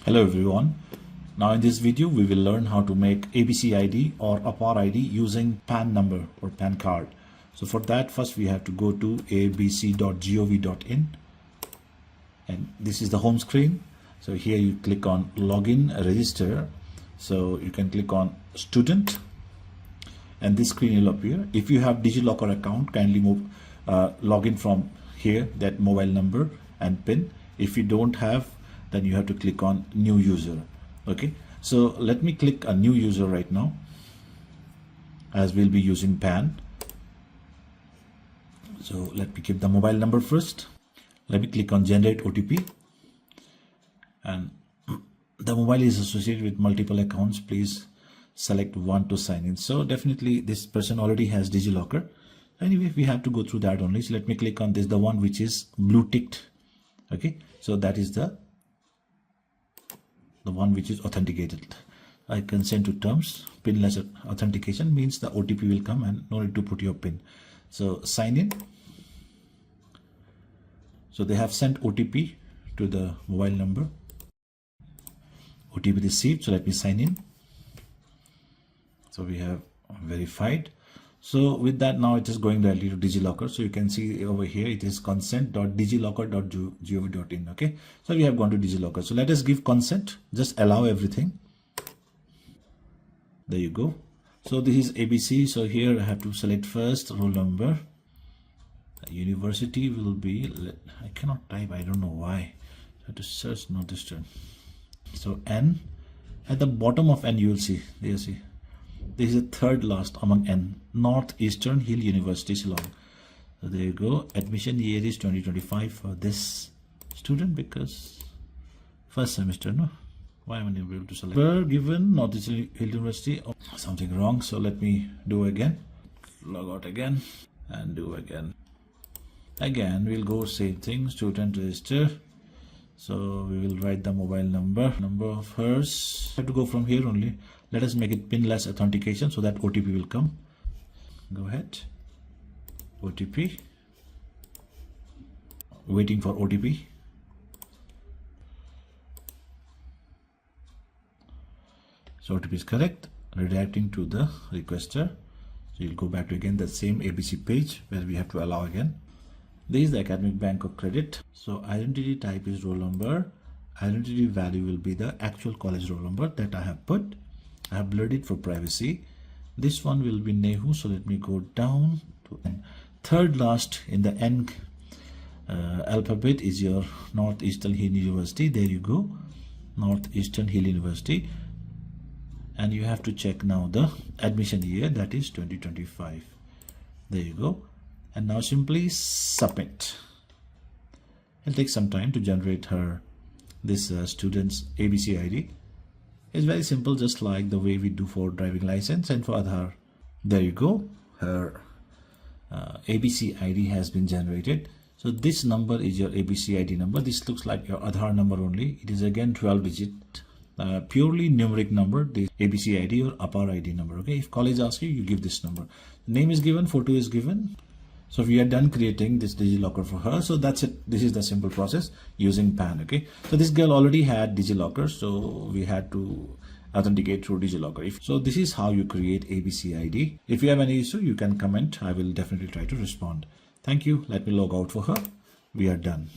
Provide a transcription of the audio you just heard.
Hello everyone. Now in this video we will learn how to make ABC ID or APAR ID using PAN number or PAN card. So for that, first we have to go to abc.gov.in and this is the home screen. So here you click on login register. So you can click on student and this screen will appear. If you have DigiLocker account, kindly log in from here, that mobile number and PIN. If you don't have, then you have to click on new user. Okay, so let me click a new user right now, as we'll be using PAN. So let me give the mobile number first. Let me click on generate OTP, and the mobile is associated with multiple accounts. Please select one to sign in. So definitely this person already has DigiLocker. Anyway, we have to go through that only. So let me click on this, the one which is blue ticked. Okay, so that is the one which is authenticated. I consent to terms. Pinless authentication means the OTP will come and no need to put your PIN. So sign in. So they have sent OTP to the mobile number. OTP received. So let me sign in. So we have verified. So with that, now it is going directly to DigiLocker. So you can see over here it is consent.digilocker.gov.in. Okay, so we have gone to DigiLocker. So let us give consent, just allow everything. There you go. So this is ABC. So here I have to select first roll number. University will be, I cannot type, I don't know why. I have to search Northeastern. So N, at the bottom of N you will see, there you see, this is the third last among N, Northeastern Hill University, Shillong. So there you go. Admission year is 2025 for this student because first semester, no? Why am I not able to select? Were given Northeastern Hill University. Oh, something wrong. So let me do again. Log out again and do again. Again, we'll go same thing. Student register. So we will write the mobile number of hers. I have to go from here only. Let us make it pinless authentication so that OTP will come. Go ahead. OTP. Waiting for OTP. So OTP is correct. Redirecting to the requester. So you'll go back to again the same ABC page where we have to allow again. This is the Academic Bank of Credit. So identity type is roll number. Identity value will be the actual college roll number that I have put. I have blurred it for privacy. This one will be Nehu. So let me go down to N. Third last in the N alphabet is your Northeastern Hill University. There you go. Northeastern Hill University. And you have to check now the admission year, that is 2025. There you go. And now simply submit. It'll take some time to generate this student's ABC ID. It's very simple, just like the way we do for driving license and for Aadhaar. There you go. Her ABC ID has been generated. So this number is your ABC ID number. This looks like your Aadhaar number only. It is again 12 digit, purely numeric number, the ABC ID or APAR ID number. Okay, if college asks you, you give this number. Name is given, photo is given. So we are done creating this DigiLocker for her. So that's it. This is the simple process using PAN. Okay. So this girl already had DigiLocker, so we had to authenticate through DigiLocker. So this is how you create ABC ID. If you have any issue, you can comment. I will definitely try to respond. Thank you. Let me log out for her. We are done.